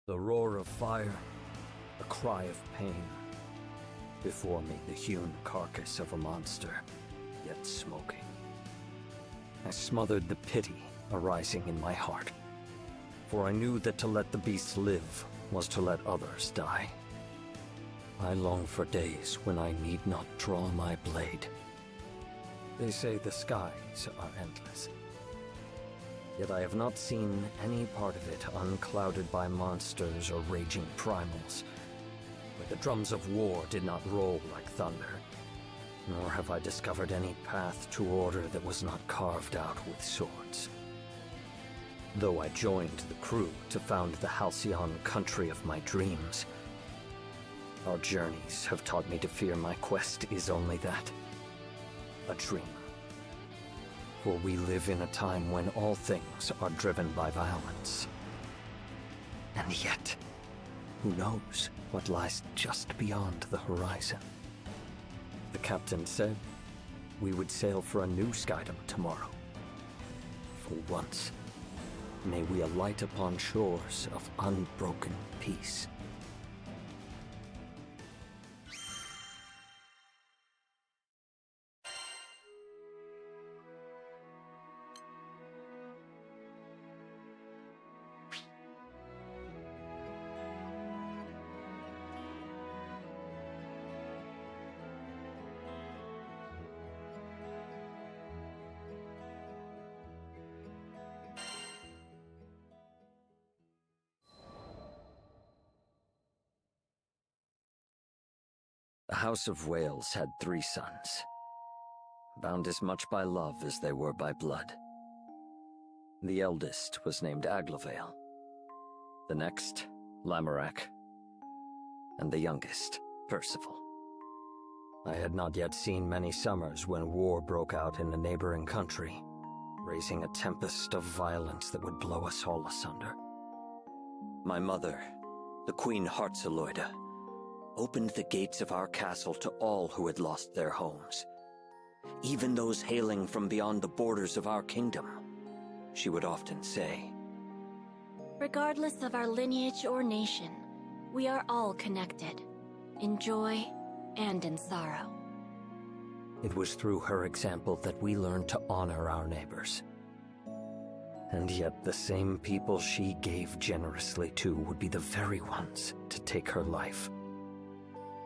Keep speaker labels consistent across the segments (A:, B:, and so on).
A: The roar of fire, a cry of pain. Before me, the hewn carcass of a monster, yet smoking. I smothered the pity arising in my heart, for I knew that to let the beast live was to let others die. I long for days when I need not draw my blade. They say the skies are endless. Yet I have not seen any part of it unclouded by monsters or raging primals, where the drums of war did not roll like thunder, nor have I discovered any path to order that was not carved out with swords. Though I joined the crew to found the halcyon country of my dreams, our journeys have taught me to fear my quest is only that, a dream. For we live in a time when all things are driven by violence. And yet, who knows what lies just beyond the horizon? The captain said we would sail for a new skydom tomorrow. For once, may we alight upon shores of unbroken peace. The House of Wales had 3 sons, bound as much by love as they were by blood. The eldest was named Aglovale, the next, Lamorak, and the youngest, Percival. I had not yet seen many summers when war broke out in the neighboring country, raising a tempest of violence that would blow us all asunder. My mother, the Queen Hartzeloida, opened the gates of our castle to all who had lost their homes, even those hailing from beyond the borders of our kingdom. She would often say,
B: "Regardless of our lineage or nation, we are all connected, in joy and in sorrow."
A: It was through her example that we learned to honor our neighbors. And yet the same people she gave generously to would be the very ones to take her life.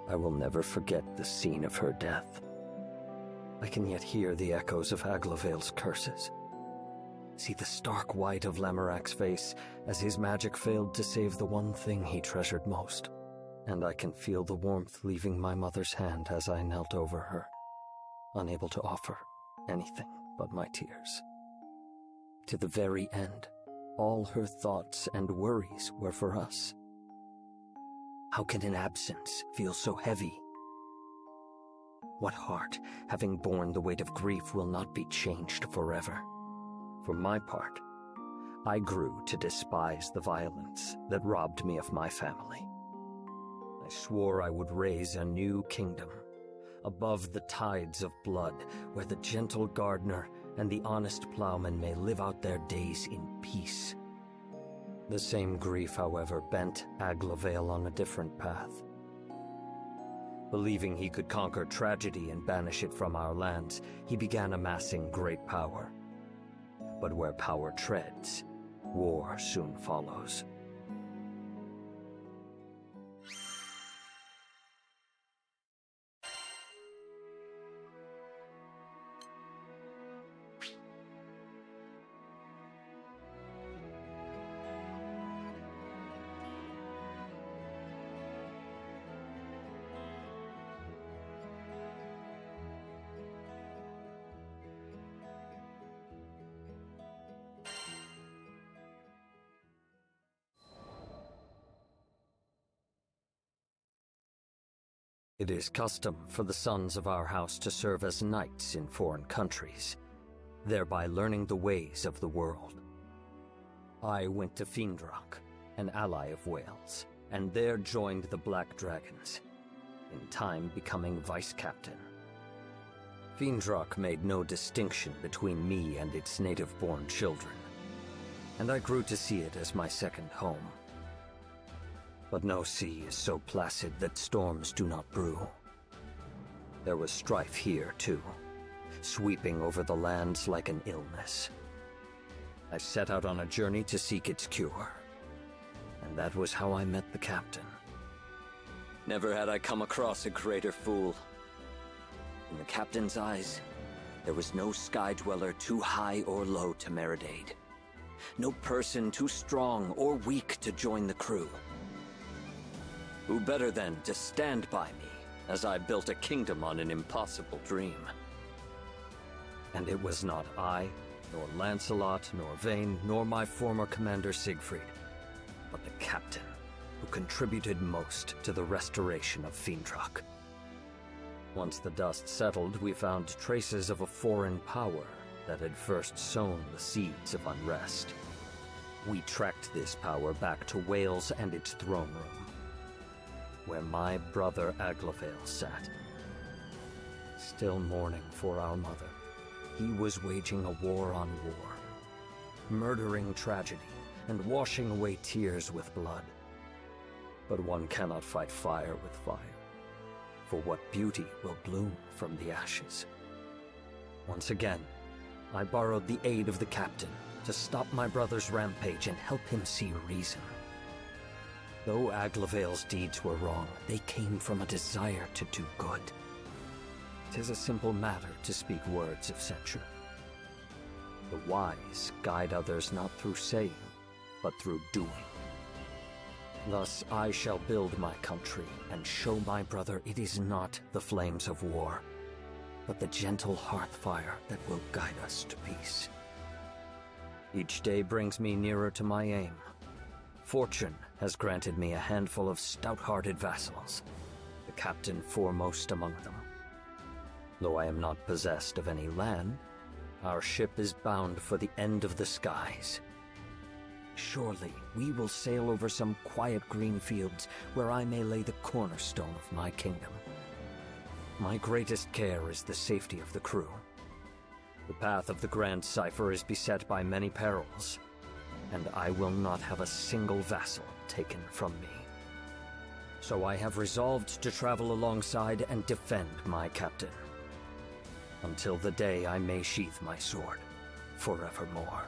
A: I will never forget the scene of her death. I can yet hear the echoes of Aglovale's curses. See the stark white of Lamorak's face as his magic failed to save the one thing he treasured most. And I can feel the warmth leaving my mother's hand as I knelt over her, unable to offer anything but my tears. To the very end, all her thoughts and worries were for us. How can an absence feel so heavy? What heart, having borne the weight of grief, will not be changed forever? For my part, I grew to despise the violence that robbed me of my family. I swore I would raise a new kingdom, above the tides of blood, where the gentle gardener and the honest plowman may live out their days in peace. The same grief, however, bent Aglovale on a different path. Believing he could conquer tragedy and banish it from our lands, he began amassing great power. But where power treads, war soon follows. It is custom for the sons of our house to serve as knights in foreign countries, thereby learning the ways of the world. I went to Fiendrock, an ally of Wales, and there joined the Black Dragons, in time becoming vice-captain. Fiendrock made no distinction between me and its native-born children, and I grew to see it as my second home. But no sea is so placid that storms do not brew. There was strife here, too, sweeping over the lands like an illness. I set out on a journey to seek its cure, and that was how I met the captain. Never had I come across a greater fool. In the captain's eyes, there was no sky dweller too high or low to merit aid. No person too strong or weak to join the crew. Who better then to stand by me as I built a kingdom on an impossible dream? And it was not I, nor Lancelot, nor Vayne, nor my former commander Siegfried, but the captain, who contributed most to the restoration of Fiendrock. Once the dust settled, we found traces of a foreign power that had first sown the seeds of unrest. We tracked this power back to Wales and its throne room, where my brother Aglaveil sat. Still mourning for our mother, he was waging a war on war, murdering tragedy and washing away tears with blood. But one cannot fight fire with fire, for what beauty will bloom from the ashes? Once again, I borrowed the aid of the captain to stop my brother's rampage and help him see reason. Though Aglaveil's deeds were wrong, they came from a desire to do good. 'Tis a simple matter to speak words of censure. The wise guide others not through saying, but through doing. Thus I shall build my country and show my brother it is not the flames of war, but the gentle hearth fire that will guide us to peace. Each day brings me nearer to my aim. Fortune has granted me a handful of stout-hearted vassals, the captain foremost among them. Though I am not possessed of any land, our ship is bound for the end of the skies. Surely we will sail over some quiet green fields where I may lay the cornerstone of my kingdom. My greatest care is the safety of the crew. The path of the Grand Cipher is beset by many perils, and I will not have a single vassal taken from me. So I have resolved to travel alongside and defend my captain, until the day I may sheath my sword forevermore.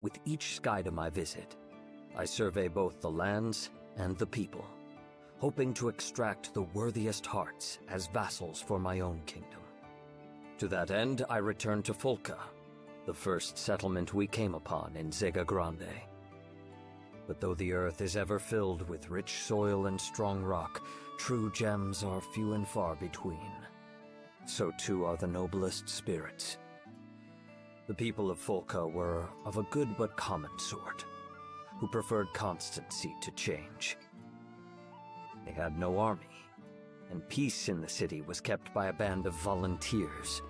A: With each skydom I visit, I survey both the lands and the people, hoping to extract the worthiest hearts as vassals for my own kingdom. To that end, I return to Folca, the first settlement we came upon in Zega Grande. But though the earth is ever filled with rich soil and strong rock, true gems are few and far between. So too are the noblest spirits. The people of Folca were of a good but common sort, who preferred constancy to change. They had no army, and peace in the city was kept by a band of volunteers.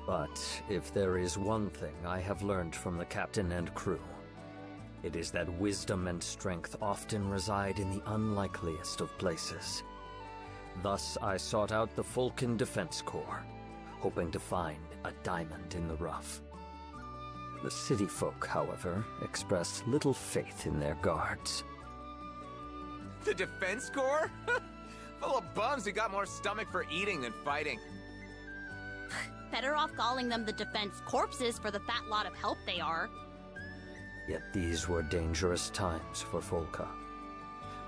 A: But if there is one thing I have learned from the captain and crew, it is that wisdom and strength often reside in the unlikeliest of places. Thus I sought out the Fulcan Defense Corps, hoping to find a diamond in the rough. The city folk, however, expressed little faith in their guards.
C: The Defense Corps? Full of bums who got more stomach for eating than fighting.
D: Better off calling them the Defense Corpses for the fat lot of help they are.
A: Yet these were dangerous times for Folca.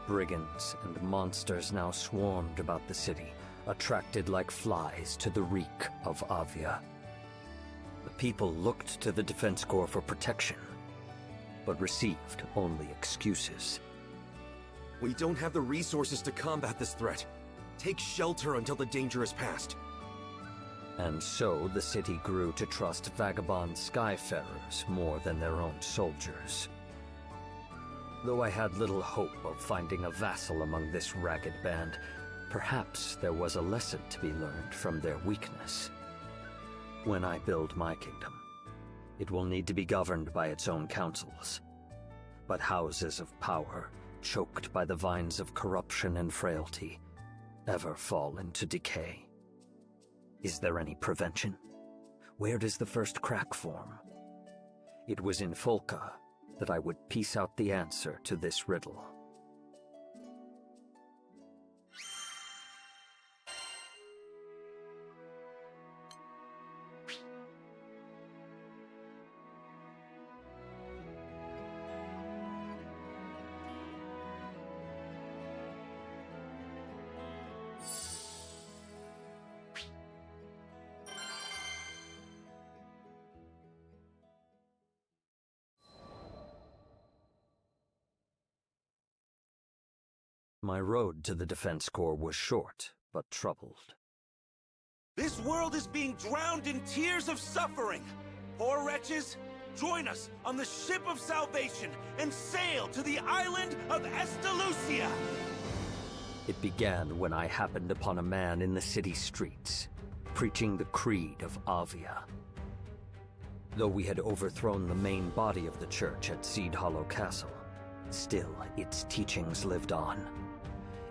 A: Brigands and monsters now swarmed about the city, attracted like flies to the reek of Avia. The people looked to the Defense Corps for protection, but received only excuses.
E: We don't have the resources to combat this threat. Take shelter until the danger is past.
A: And so the city grew to trust vagabond skyfarers more than their own soldiers. Though I had little hope of finding a vassal among this ragged band, perhaps there was a lesson to be learned from their weakness. When I build my kingdom, it will need to be governed by its own councils. But houses of power, choked by the vines of corruption and frailty, ever fall into decay. Is there any prevention? Where does the first crack form? It was in Folka that I would piece out the answer to this riddle. My road to the Defense Corps was short, but troubled.
F: This world is being drowned in tears of suffering. Poor wretches, join us on the ship of salvation and sail to the island of Estalucia.
A: It began when I happened upon a man in the city streets, preaching the creed of Avia. Though we had overthrown the main body of the church at Seed Hollow Castle, still its teachings lived on.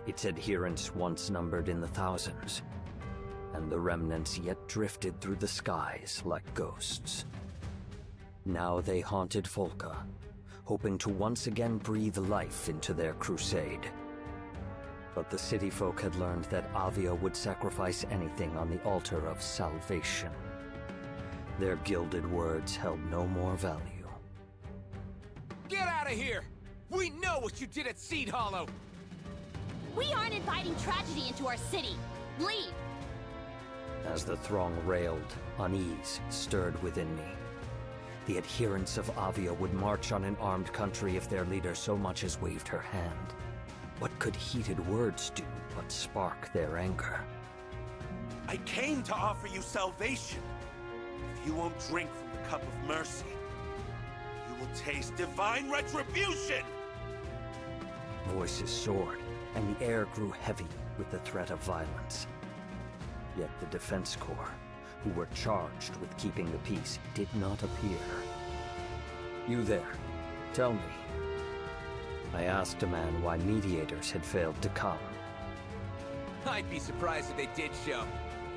A: Its adherents once numbered in the thousands, and the remnants yet drifted through the skies like ghosts. Now they haunted Folka, hoping to once again breathe life into their crusade. But the city folk had learned that Avia would sacrifice anything on the altar of salvation. Their gilded words held no more value.
C: Get out of here! We know what you did at Seed Hollow!
D: We aren't inviting tragedy into our city. Leave!
A: As the throng railed, unease stirred within me. The adherents of Avia would march on an armed country if their leader so much as waved her hand. What could heated words do but spark their anger?
F: I came to offer you salvation. If you won't drink from the cup of mercy, you will taste divine retribution!
A: Voices soared, and the air grew heavy with the threat of violence. Yet the Defense Corps, who were charged with keeping the peace, did not appear. You there, tell me. I asked a man why mediators had failed to come.
C: I'd be surprised if they did show.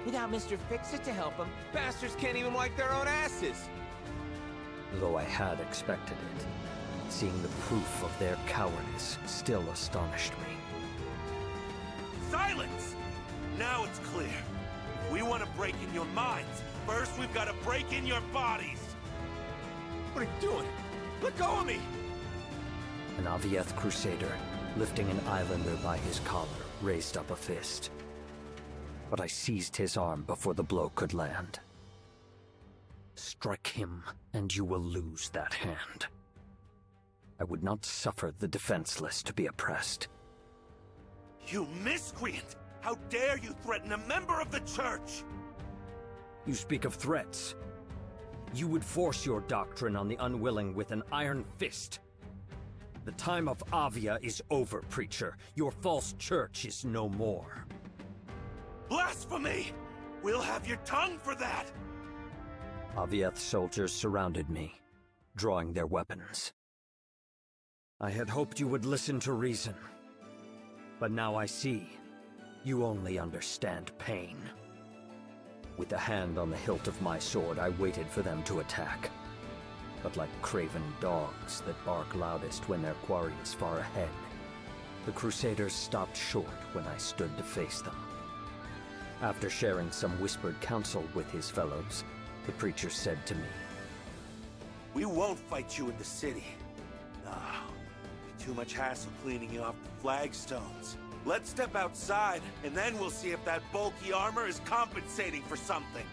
C: Without Mr. Fix-It to help them, bastards can't even wipe their own asses!
A: Though I had expected it, seeing the proof of their cowardice still astonished me.
F: Silence! Now it's clear. If we want to break in your minds, first we've got to break in your bodies!
C: What are you doing? Let go of me!
A: An Avieth crusader, lifting an islander by his collar, raised up a fist. But I seized his arm before the blow could land. Strike him, and you will lose that hand. I would not suffer the defenseless to be oppressed.
F: You miscreant! How dare you threaten a member of the church!
A: You speak of threats. You would force your doctrine on the unwilling with an iron fist. The time of Avia is over, preacher. Your false church is no more.
F: Blasphemy! We'll have your tongue for that!
A: Avieth soldiers surrounded me, drawing their weapons. I had hoped you would listen to reason. But now I see, you only understand pain. With a hand on the hilt of my sword, I waited for them to attack. But like craven dogs that bark loudest when their quarry is far ahead, the Crusaders stopped short when I stood to face them. After sharing some whispered counsel with his fellows, the preacher said to me,
F: We won't fight you in the city. No, be too much hassle cleaning you off the flagstones. Let's step outside, and then we'll see if that bulky armor is compensating for something.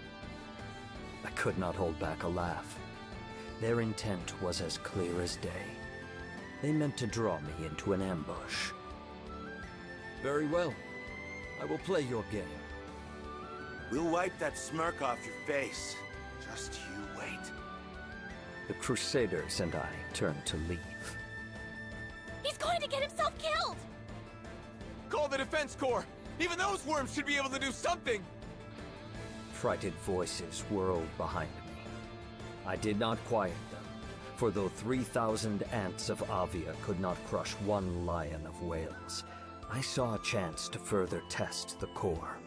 A: I could not hold back a laugh. Their intent was as clear as day. They meant to draw me into an ambush. Very well. I will play your game.
F: We'll wipe that smirk off your face. Just you wait.
A: The Crusaders and I turned to leave.
D: He's going to get himself killed!
C: Call the defense corps! Even those worms should be able to do something!
A: Frightened voices whirled behind me. I did not quiet them, for though 3,000 ants of Avia could not crush one lion of Wales, I saw a chance to further test the core.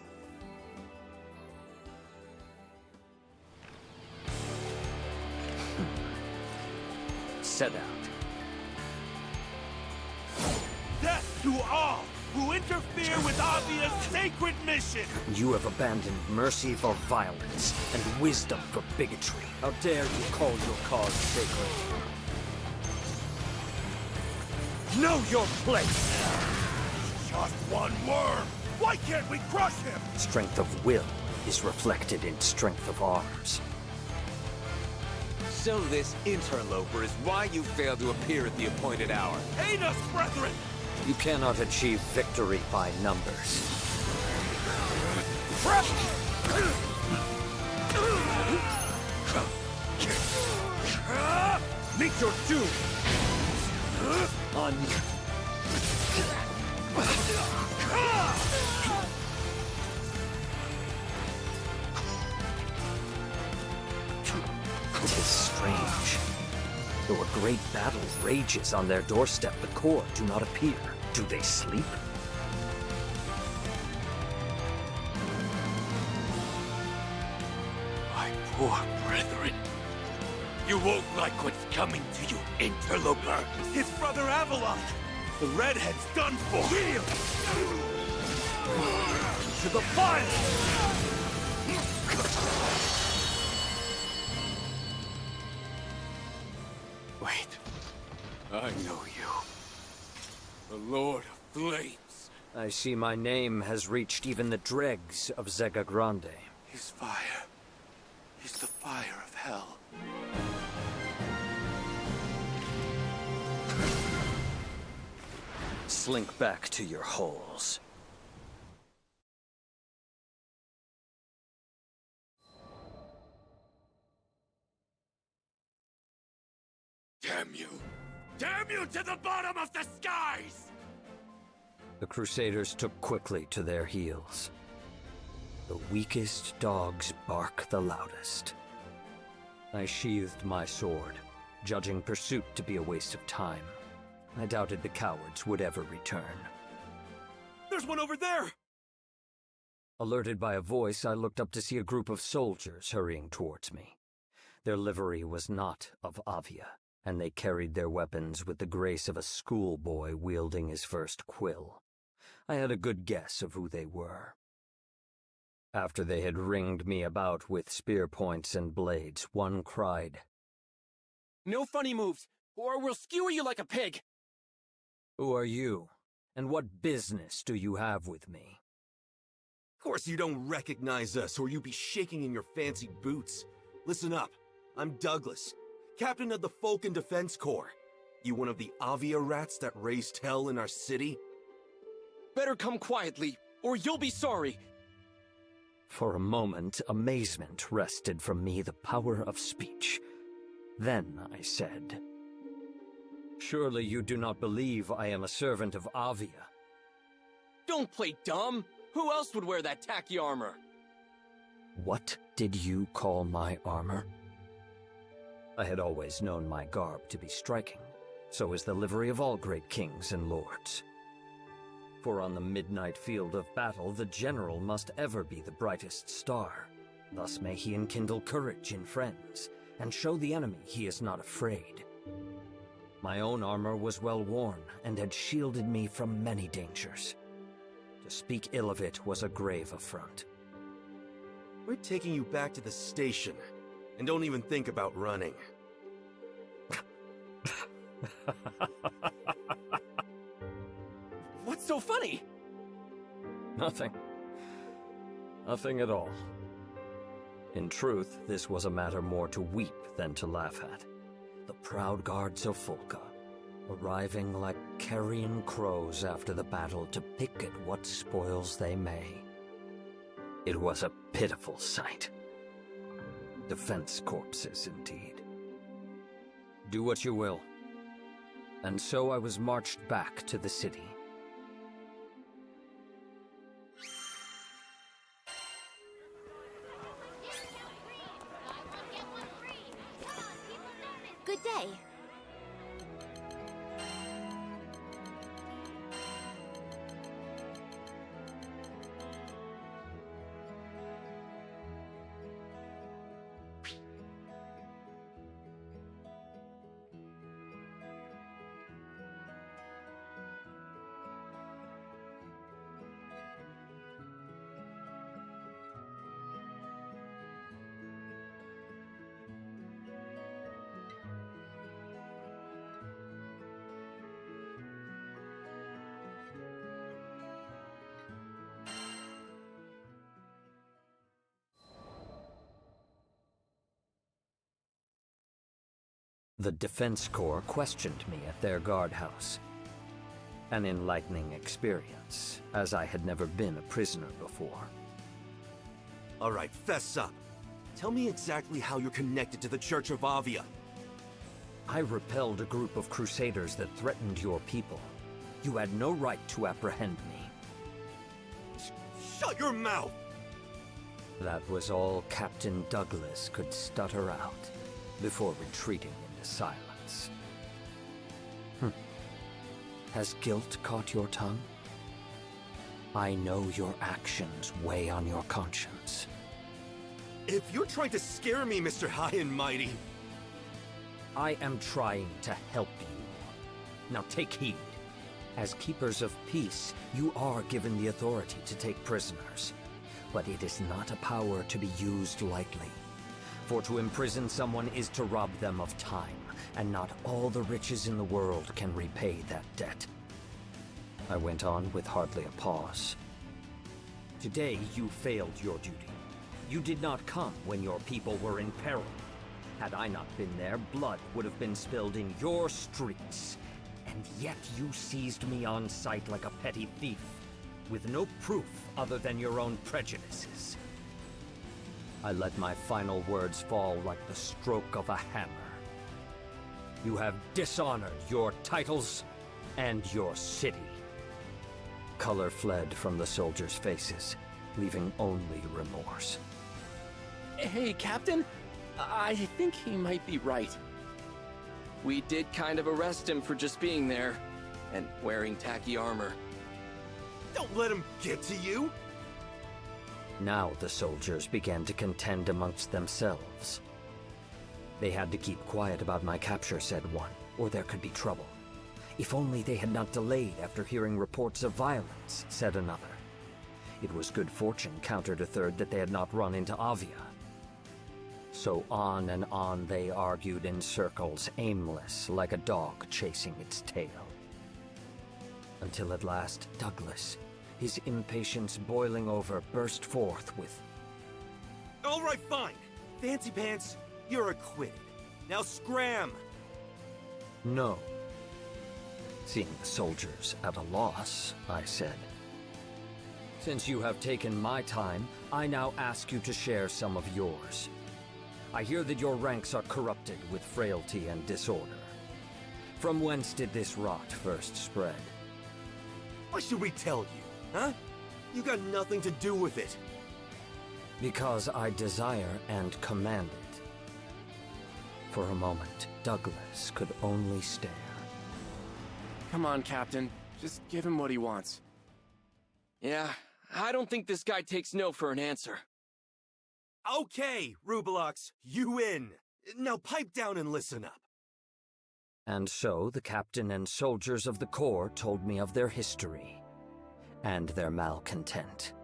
A: Set out.
F: Death to all who interfere with Avia's sacred mission!
A: You have abandoned mercy for violence and wisdom for bigotry. How dare you call your cause sacred? Know your place!
F: Just one worm! Why can't we crush him?
A: Strength of will is reflected in strength of arms.
C: So this interloper is why you failed to appear at the appointed hour.
F: Aid us, brethren!
A: You cannot achieve victory by numbers.
F: Meet your doom!
A: On Tis strange. Though a great battle rages on their doorstep, the corps do not appear. Do they sleep?
F: My poor brethren. You won't like what's coming to you, interloper. It's Brother Avalon. The redhead's done for. Yield! To the fire! Wait. I know you. The Lord of Flames.
A: I see my name has reached even the dregs of Zega Grande.
F: His fire is the fire of hell.
A: Slink back to your holes.
F: Damn you! Damn you to the bottom of the skies!
A: The Crusaders took quickly to their heels. The weakest dogs bark the loudest. I sheathed my sword, judging pursuit to be a waste of time. I doubted the cowards would ever return.
F: There's one over there!
A: Alerted by a voice, I looked up to see a group of soldiers hurrying towards me. Their livery was not of Avia, and they carried their weapons with the grace of a schoolboy wielding his first quill. I had a good guess of who they were. After they had ringed me about with spear points and blades, one cried,
G: "No funny moves, or we'll skewer you like a pig!"
A: "Who are you, and what business do you have with me?"
E: Of course you don't recognize us, or you'd be shaking in your fancy boots. Listen up. I'm Douglas, captain of the Falcon Defense Corps. You one of the Avia rats that raised hell in our city?
G: Better come quietly, or you'll be sorry!
A: For a moment, amazement wrested from me the power of speech. Then I said, "Surely you do not believe I am a servant of Avia?"
G: Don't play dumb! Who else would wear that tacky armor?
A: What did you call my armor? I had always known my garb to be striking. So is the livery of all great kings and lords. For on the midnight field of battle, the general must ever be the brightest star. Thus may he enkindle courage in friends, and show the enemy he is not afraid. My own armor was well worn, and had shielded me from many dangers. To speak ill of it was a grave affront.
E: We're taking you back to the station, and don't even think about running.
G: What's so funny?
A: Nothing. Nothing at all. In truth, this was a matter more to weep than to laugh at. the proud guards of Folka, arriving like carrion crows after the battle to pick at what spoils they may. It was a pitiful sight. Defense corpses, indeed. Do what you will. And so I was marched back to the city.
D: Good day.
A: The Defense Corps questioned me at their guardhouse. An enlightening experience, as I had never been a prisoner before.
E: All right, fess up. Tell me exactly how you're connected to the Church of Avia.
A: I repelled a group of crusaders that threatened your people. You had no right to apprehend me.
E: Shut your mouth!
A: That was all Captain Douglas could stutter out before retreating into silence. Has guilt caught your tongue? I know your actions weigh on your conscience.
E: If you're trying to scare me, Mr. High and Mighty...
A: I am trying to help you. Now take heed. As keepers of peace, you are given the authority to take prisoners. But it is not a power to be used lightly. For to imprison someone is to rob them of time, and not all the riches in the world can repay that debt. I went on with hardly a pause. Today you failed your duty. You did not come when your people were in peril. Had I not been there, blood would have been spilled in your streets. And yet you seized me on sight like a petty thief, with no proof other than your own prejudices. I let my final words fall like the stroke of a hammer. You have dishonored your titles and your city. Color fled from the soldiers' faces, leaving only remorse.
G: Hey, Captain. I think he might be right. We did kind of arrest him for just being there, and wearing tacky armor.
E: Don't let him get to you!
A: Now the soldiers began to contend amongst themselves. They had to keep quiet about my capture, said one, or there could be trouble. If only they had not delayed after hearing reports of violence, said another. It was good fortune, countered a third, that they had not run into Avia. So on and on they argued in circles, aimless, like a dog chasing its tail. Until at last, Douglas, his impatience boiling over, burst forth with...
E: All right, fine. Fancy Pants, you're acquitted. Now scram!
A: No. Seeing the soldiers at a loss, I said. Since you have taken my time, I now ask you to share some of yours. I hear that your ranks are corrupted with frailty and disorder. From whence did this rot first spread?
E: Why should we tell you, huh? You got nothing to do with it.
A: Because I desire and command it. For a moment, Douglas could only stare.
G: Come on, Captain. Just give him what he wants. Yeah, I don't think this guy takes no for an answer.
E: Okay, Rubelox, you win. Now pipe down and listen up.
A: And so the captain and soldiers of the Corps told me of their history and their malcontent.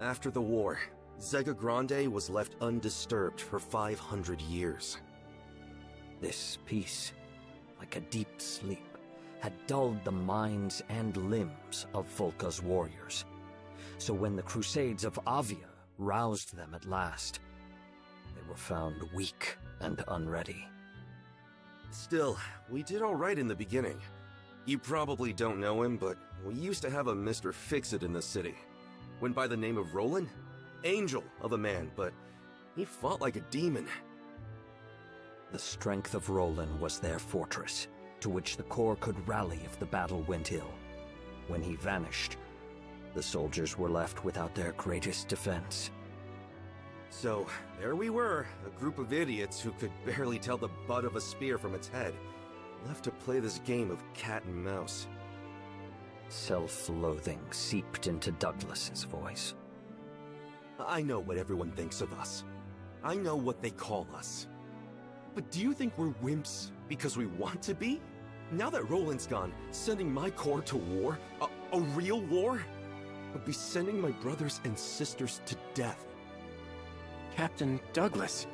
E: After the war, Zega Grande was left undisturbed for 500 years.
A: This peace, like a deep sleep, had dulled the minds and limbs of Volka's warriors. So when the Crusades of Avia roused them at last, they were found weak and unready.
E: Still, we did alright in the beginning. You probably don't know him, but we used to have a Mr. Fix-It in the city. Went by the name of Roland? Angel of a man, but he fought like a demon.
A: The strength of Roland was their fortress, to which the Corps could rally if the battle went ill. When he vanished, the soldiers were left without their greatest defense.
E: So, there we were, a group of idiots who could barely tell the butt of a spear from its head, left to play this game of cat and mouse.
A: Self-loathing seeped into Douglas's voice.
E: I know what everyone thinks of us. I know what they call us. But do you think we're wimps because we want to be? Now that Roland's gone, sending my Corps to war, a real war, would be sending my brothers and sisters to death.
G: Captain Douglas,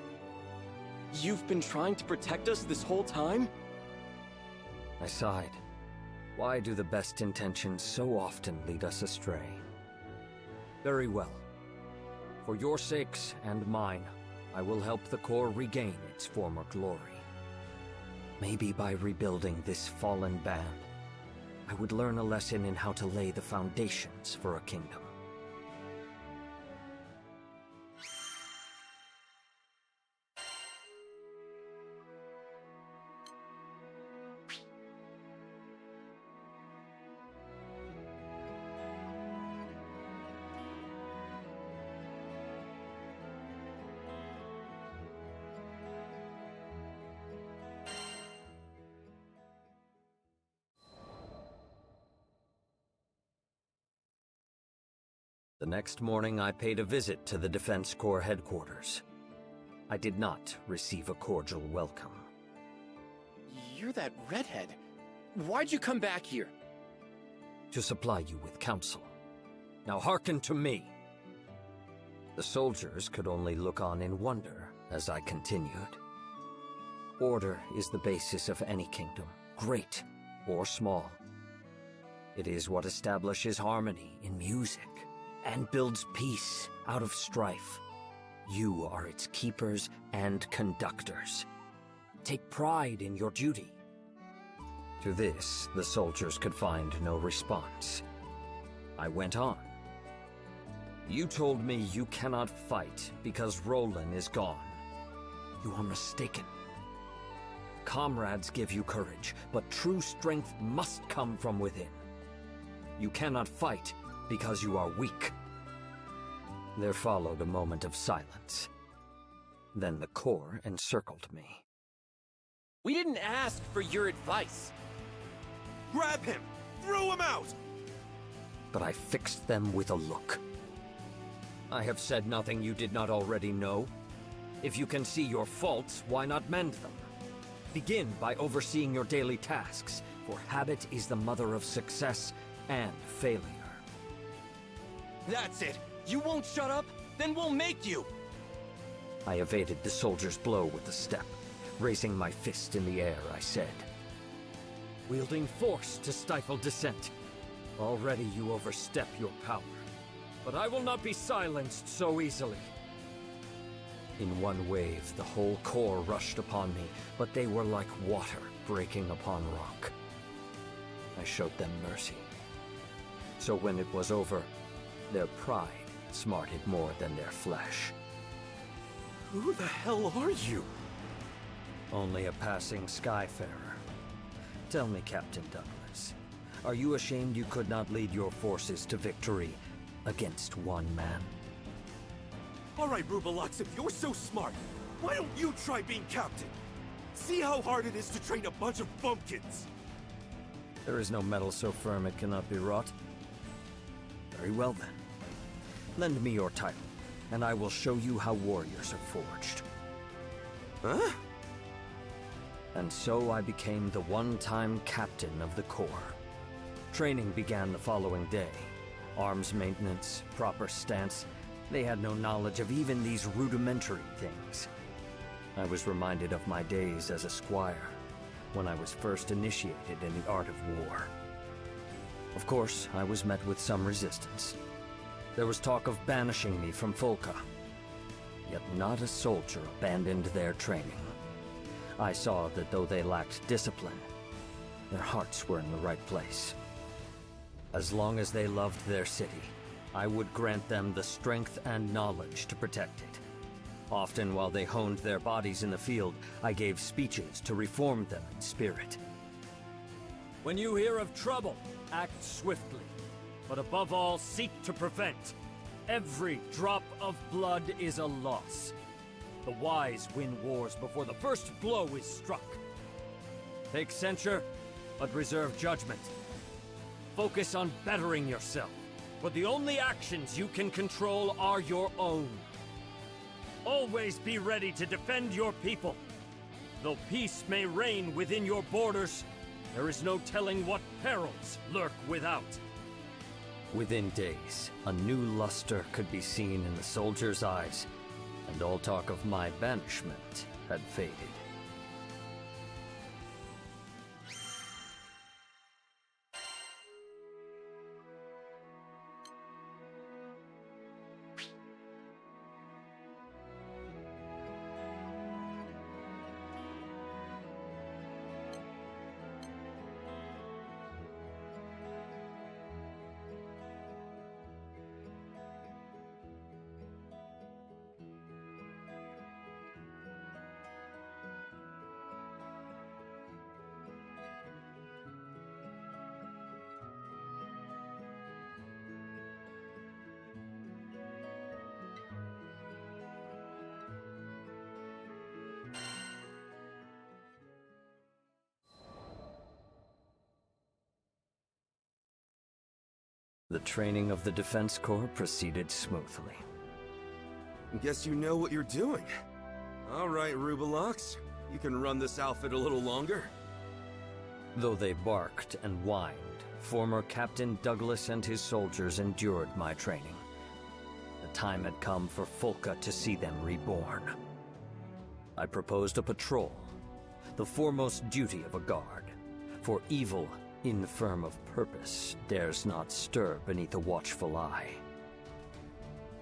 G: you've been trying to protect us this whole time?
A: I sighed. Why do the best intentions so often lead us astray? Very well. For your sakes and mine, I will help the Corps regain its former glory. Maybe by rebuilding this fallen band, I would learn a lesson in how to lay the foundations for a kingdom. The next morning, I paid a visit to the Defense Corps headquarters. I did not receive a cordial welcome.
G: You're that redhead. Why'd you come back here?
A: To supply you with counsel. Now hearken to me. The soldiers could only look on in wonder as I continued. Order is the basis of any kingdom, great or small. It is what establishes harmony in music and builds peace out of strife. You are its keepers and conductors. Take pride in your duty. To this, the soldiers could find no response. I went on. You told me you cannot fight because Roland is gone. You are mistaken. Comrades give you courage, but true strength must come from within. You cannot fight because you are weak. There followed a moment of silence. Then the Corps encircled me.
G: We didn't ask for your advice.
E: Grab him! Throw him out!
A: But I fixed them with a look. I have said nothing you did not already know. If you can see your faults, why not mend them? Begin by overseeing your daily tasks, for habit is the mother of success and failure.
G: That's it! You won't shut up? Then we'll make you!
A: I evaded the soldier's blow with a step. Raising my fist in the air, I said, wielding force to stifle dissent. Already you overstep your power. But I will not be silenced so easily. In one wave, the whole Corps rushed upon me, but they were like water breaking upon rock. I showed them mercy. So when it was over, their pride smarted more than their flesh.
E: Who the hell are you?
A: Only a passing skyfarer. Tell me, Captain Douglas, are you ashamed you could not lead your forces to victory against one man?
E: Alright, Rubalux, if you're so smart, why don't you try being captain? See how hard it is to train a bunch of bumpkins!
A: There is no metal so firm it cannot be wrought. Very well then. Lend me your title, and I will show you how warriors are forged.
E: Huh?
A: And so I became the one-time captain of the Corps. Training began the following day. Arms maintenance, proper stance. They had no knowledge of even these rudimentary things. I was reminded of my days as a squire, when I was first initiated in the art of war. Of course, I was met with some resistance. There was talk of banishing me from Folca. Yet not a soldier abandoned their training. I saw that though they lacked discipline, their hearts were in the right place. As long as they loved their city, I would grant them the strength and knowledge to protect it. Often while they honed their bodies in the field, I gave speeches to reform them in spirit.
H: When you hear of trouble, act swiftly. But above all, seek to prevent. Every drop of blood is a loss. The wise win wars before the first blow is struck. Take censure, but reserve judgment. Focus on bettering yourself, for the only actions you can control are your own. Always be ready to defend your people. Though peace may reign within your borders, there is no telling what perils lurk without.
A: Within days, a new luster could be seen in the soldiers' eyes, and all talk of my banishment had faded. The training of the Defense Corps proceeded smoothly.
E: Guess you know what you're doing. All right, Rubelox. You can run this outfit a little longer.
A: Though they barked and whined, former Captain Douglas and his soldiers endured my training. The time had come for Folka to see them reborn. I proposed a patrol, the foremost duty of a guard, for evil, infirm of purpose, dares not stir beneath a watchful eye.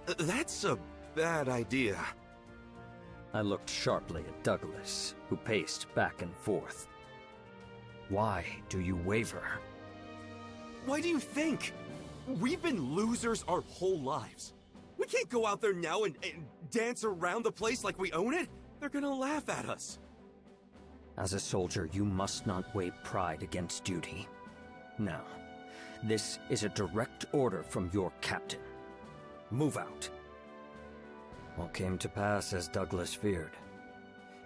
E: That's a bad idea.
A: I looked sharply at Douglas, who paced back and forth. Why do you waver?
E: Why do you think? We've been losers our whole lives. We can't go out there now and dance around the place like we own it. They're gonna laugh at us.
A: As a soldier, you must not weigh pride against duty. Now, this is a direct order from your captain. Move out. All came to pass as Douglas feared.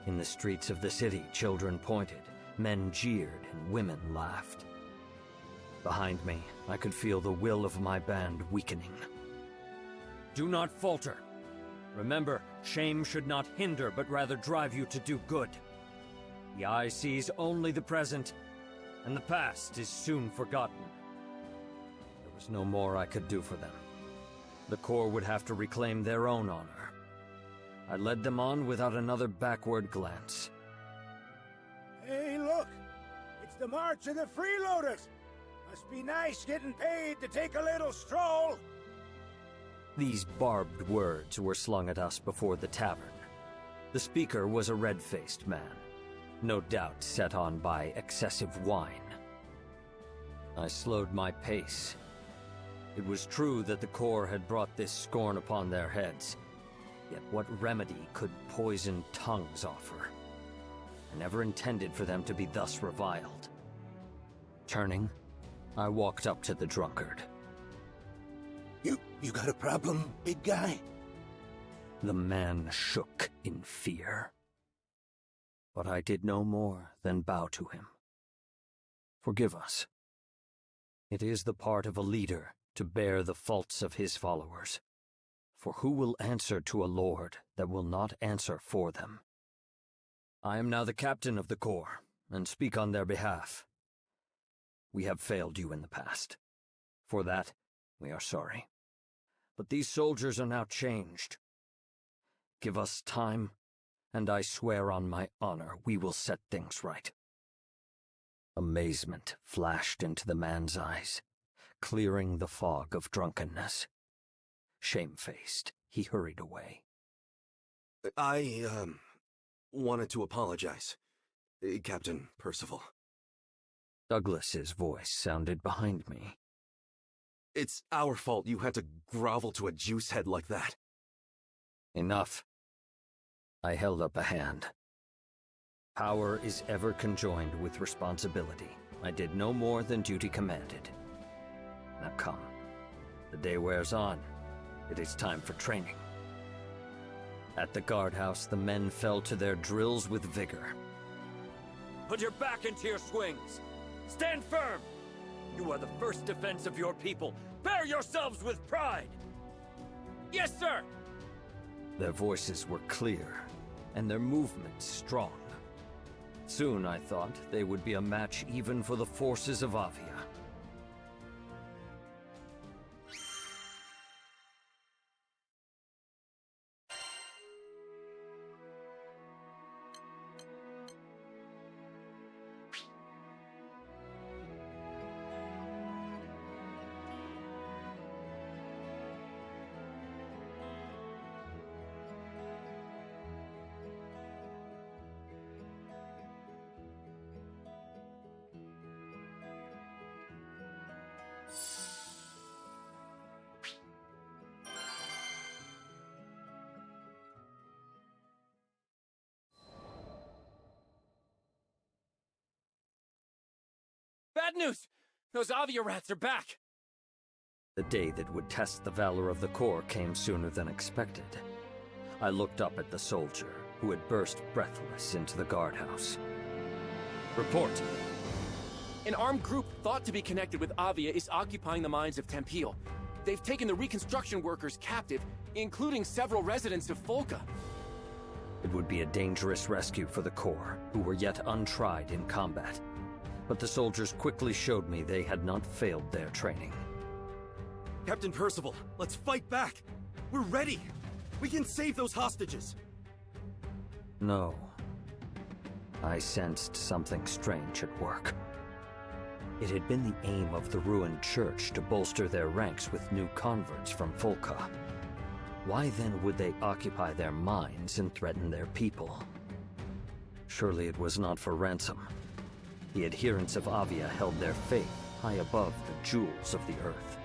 A: In the streets of the city, children pointed, men jeered, and women laughed. Behind me, I could feel the will of my band weakening.
H: Do not falter. Remember, shame should not hinder, but rather drive you to do good. The eye sees only the present, and the past is soon forgotten.
A: There was no more I could do for them. The Corps would have to reclaim their own honor. I led them on without another backward glance.
I: Hey, look! It's the March of the Freeloaders! Must be nice getting paid to take a little stroll!
A: These barbed words were slung at us before the tavern. The speaker was a red-faced man, no doubt set on by excessive wine. I slowed my pace. It was true that the Corps had brought this scorn upon their heads, yet what remedy could poisoned tongues offer? I never intended for them to be thus reviled. Turning, I walked up to the drunkard.
I: You got a problem, big guy?
A: The man shook in fear. But I did no more than bow to him. Forgive us. It is the part of a leader to bear the faults of his followers. For who will answer to a lord that will not answer for them? I am now the captain of the Corps, and speak on their behalf. We have failed you in the past. For that, we are sorry. But these soldiers are now changed. Give us time, and I swear on my honor we will set things right. Amazement flashed into the man's eyes, clearing the fog of drunkenness. Shamefaced, he hurried away.
E: I wanted to apologize. Captain Percival.
A: Douglas's voice sounded behind me.
E: It's our fault you had to grovel to a juicehead like that.
A: Enough. I held up a hand. Power is ever conjoined with responsibility. I did no more than duty commanded. Now come. The day wears on. It is time for training. At the guardhouse, the men fell to their drills with vigor.
H: Put your back into your swings. Stand firm. You are the first defense of your people. Bear yourselves with pride. Yes, sir.
A: Their voices were clear, and their movements strong. Soon, I thought, they would be a match even for the forces of Avia.
G: Bad news! Those Avia rats are back!
A: The day that would test the valor of the Corps came sooner than expected. I looked up at the soldier, who had burst breathless into the guardhouse. Report!
G: An armed group thought to be connected with Avia is occupying the mines of Tempeel. They've taken the reconstruction workers captive, including several residents of Folka.
A: It would be a dangerous rescue for the Corps, who were yet untried in combat. But the soldiers quickly showed me they had not failed their training.
E: Captain Percival, let's fight back! We're ready! We can save those hostages!
A: No. I sensed something strange at work. It had been the aim of the ruined church to bolster their ranks with new converts from Folka. Why then would they occupy their mines and threaten their people? Surely it was not for ransom. The adherents of Avia held their faith high above the jewels of the earth.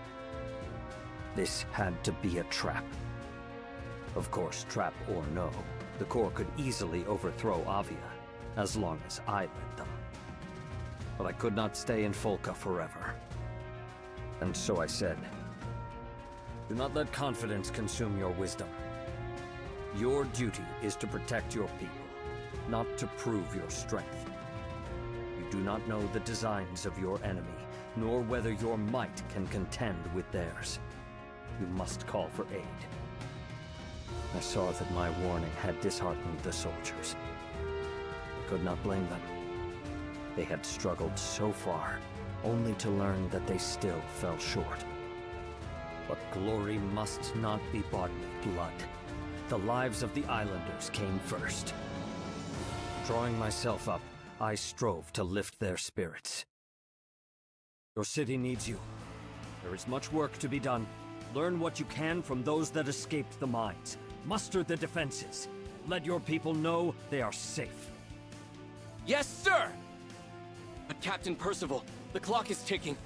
A: This had to be a trap. Of course, trap or no, the Corps could easily overthrow Avia, as long as I led them. But I could not stay in Folka forever. And so I said, do not let confidence consume your wisdom. Your duty is to protect your people, not to prove your strength. You do not know the designs of your enemy, nor whether your might can contend with theirs. You must call for aid. I saw that my warning had disheartened the soldiers. I could not blame them. They had struggled so far, only to learn that they still fell short. But glory must not be bought with blood. The lives of the islanders came first. Drawing myself up, I strove to lift their spirits. Your city needs you. There is much work to be done. Learn what you can from those that escaped the mines. Muster the defenses. Let your people know they are safe.
G: Yes, sir! But Captain Percival, the clock is ticking.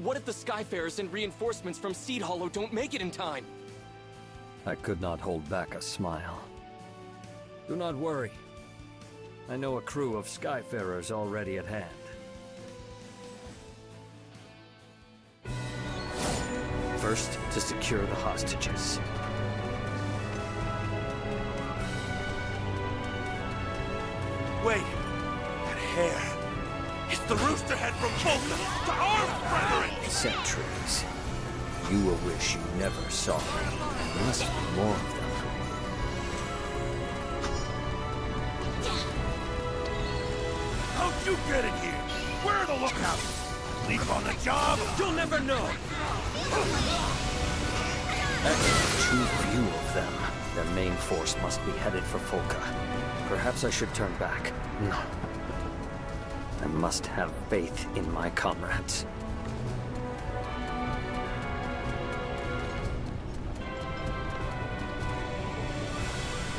G: What if the Skyfarers and reinforcements from Seed Hollow don't make it in time?
A: I could not hold back a smile. Do not worry. I know a crew of Skyfarers already at hand. First, to secure the hostages.
F: Wait! That hair! It's the Roosterhead from Folka! To arms, brethren!
A: Sentries. You will wish you never saw them. There must be more of them.
F: How'd you get in here? Where are the lookouts? Leave on the job?
H: You'll never know!
A: Too few of them. Their main force must be headed for Folka. Perhaps I should turn back. No. I must have faith in my comrades.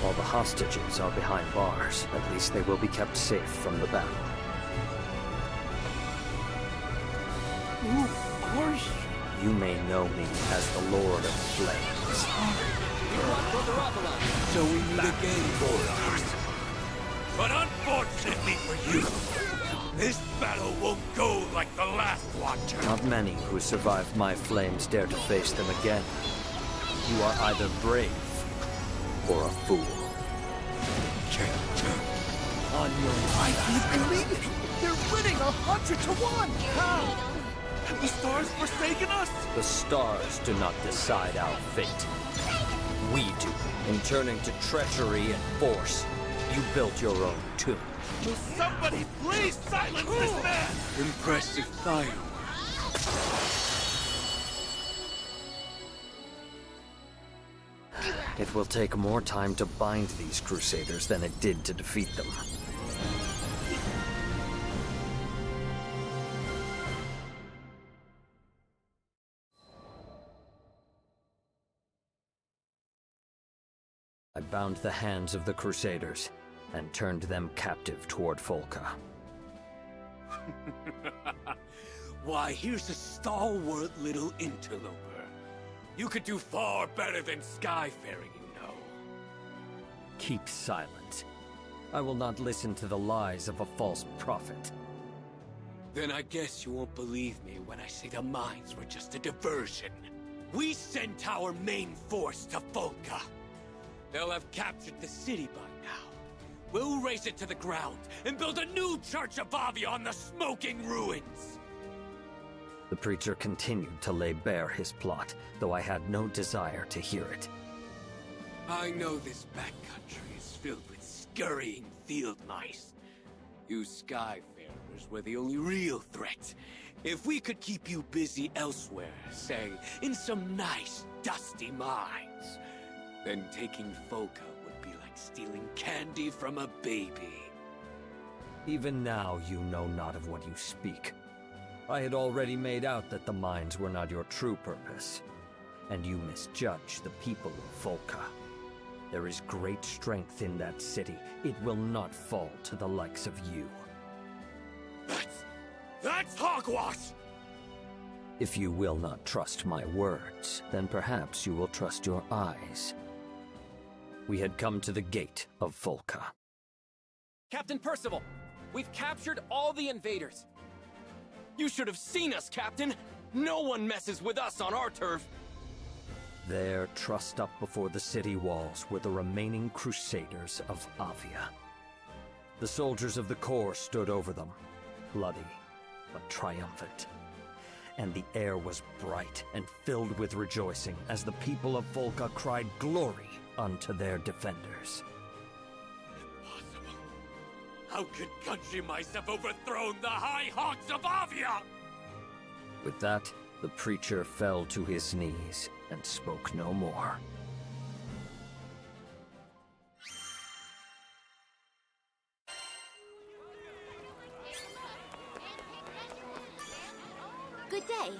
A: While the hostages are behind bars, at least they will be kept safe from the battle.
F: Who are you?
A: You may know me as the Lord of Flames.
F: So we meet again, boys. But unfortunately for you, this battle won't go like the last one.
A: Not many who survived my flames dare to face them again. You are either brave or a fool.
F: On your I can't believe it! They're winning 100-1! How? Have the stars forsaken us?
A: The stars do not decide our fate. We do. In turning to treachery and force, you built your own tomb.
F: Will somebody please silence this man? Impressive fireworks.
A: It will take more time to bind these Crusaders than it did to defeat them. I bound the hands of the Crusaders and turned them captive toward Volca.
F: Why, here's a stalwart little interloper. You could do far better than skyfaring, you know.
A: Keep silent. I will not listen to the lies of a false prophet.
F: Then I guess you won't believe me when I say the mines were just a diversion. We sent our main force to Volca. They'll have captured the city by now. We'll raze it to the ground and build a new Church of Avia on the smoking ruins.
A: The preacher continued to lay bare his plot, though I had no desire to hear it.
F: I know this backcountry is filled with scurrying field mice. You skyfarers were the only real threat. If we could keep you busy elsewhere, say, in some nice, dusty mines, then taking Volca would be like stealing candy from a baby.
A: Even now you know not of what you speak. I had already made out that the mines were not your true purpose, and you misjudge the people of Volca. There is great strength in that city. It will not fall to the likes of you.
F: That's hogwash!
A: If you will not trust my words, then perhaps you will trust your eyes. We had come to the gate of Volca.
G: Captain Percival, we've captured all the invaders. You should have seen us, Captain. No one messes with us on our turf.
A: There, trussed up before the city walls, were the remaining Crusaders of Avia. The soldiers of the Corps stood over them, bloody but triumphant. And the air was bright and filled with rejoicing as the people of Volca cried glory unto their defenders.
F: Impossible. How could country mice have overthrown the High Hawks of Avia?
A: With that, the preacher fell to his knees and spoke no more.
B: Good day.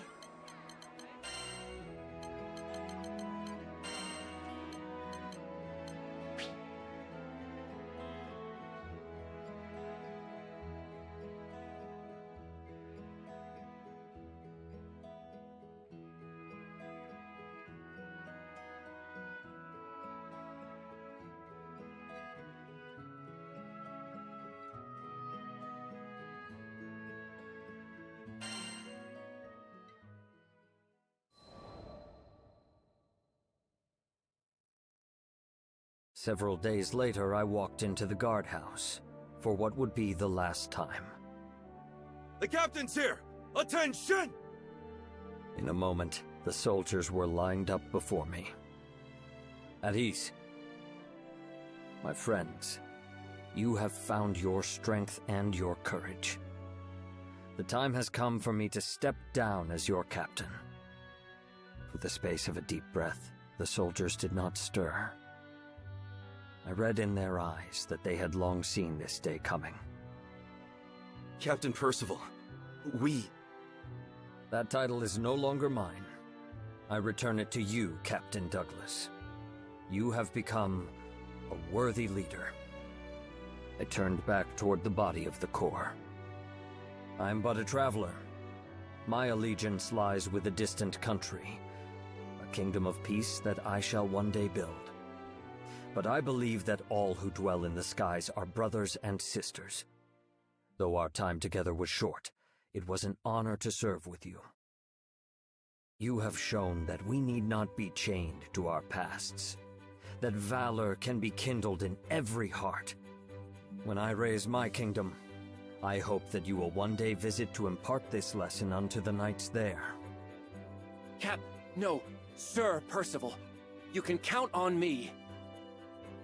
A: Several days later, I walked into the guardhouse for what would be the last time.
E: The captain's here! Attention!
A: In a moment, the soldiers were lined up before me. At ease. My friends, you have found your strength and your courage. The time has come for me to step down as your captain. With the space of a deep breath, the soldiers did not stir. I read in their eyes that they had long seen this day coming.
E: Captain Percival,
A: That title is no longer mine. I return it to you, Captain Douglas. You have become a worthy leader. I turned back toward the body of the Corps. I'm but a traveler. My allegiance lies with a distant country, a kingdom of peace that I shall one day build. But I believe that all who dwell in the skies are brothers and sisters. Though our time together was short, it was an honor to serve with you. You have shown that we need not be chained to our pasts, that valor can be kindled in every heart. When I raise my kingdom, I hope that you will one day visit to impart this lesson unto the knights there.
G: No, Sir Percival. You can count on me.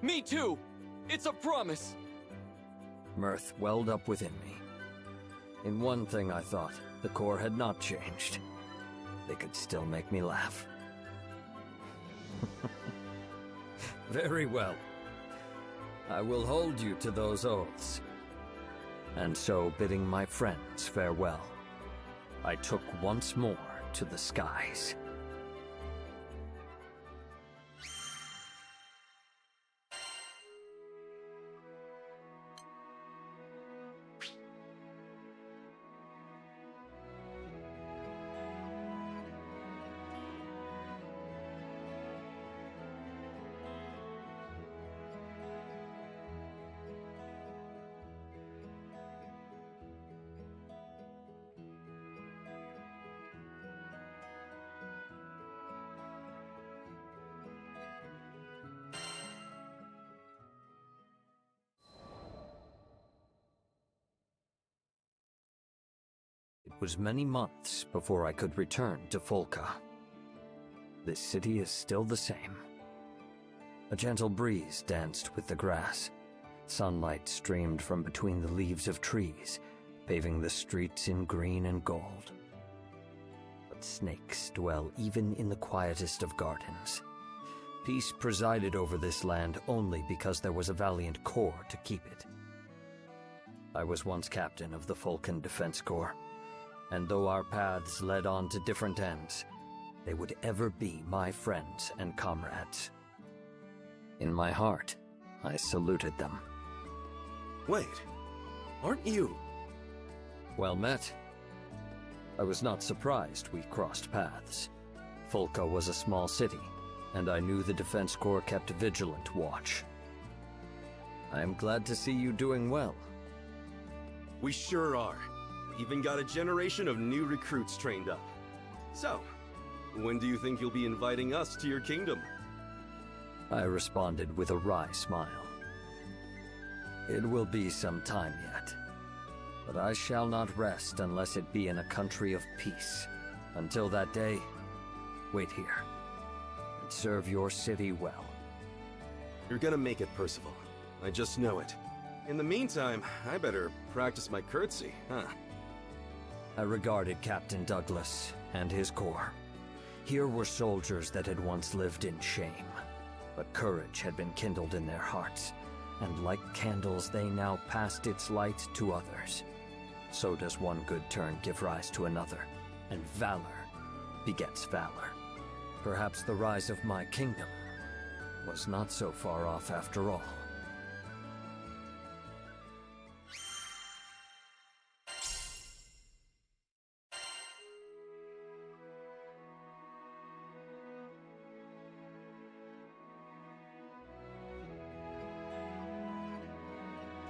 G: Me too! It's a promise!
A: Mirth welled up within me. In one thing I thought, the Corps had not changed. They could still make me laugh. Very well. I will hold you to those oaths. And so, bidding my friends farewell, I took once more to the skies. It was many months before I could return to Folka. This city is still the same. A gentle breeze danced with the grass. Sunlight streamed from between the leaves of trees, paving the streets in green and gold. But snakes dwell even in the quietest of gardens. Peace presided over this land only because there was a valiant corps to keep it. I was once captain of the Vulcan Defense Corps, and though our paths led on to different ends, they would ever be my friends and comrades. In my heart, I saluted them.
E: Wait, aren't you?
A: Well met. I was not surprised we crossed paths. Folka was a small city, and I knew the Defense Corps kept vigilant watch. I am glad to see you doing well.
E: We sure are. Even got a generation of new recruits trained up. So, when do you think you'll be inviting us to your kingdom?
A: I responded with a wry smile. It will be some time yet, but I shall not rest unless it be in a country of peace. Until that day, wait here, and serve your city well.
E: You're gonna make it, Percival. I just know it. In the meantime, I better practice my curtsy, huh?
A: I regarded Captain Douglas and his corps. Here were soldiers that had once lived in shame, but courage had been kindled in their hearts, and like candles they now passed its light to others. So does one good turn give rise to another, and valor begets valor. Perhaps the rise of my kingdom was not so far off after all.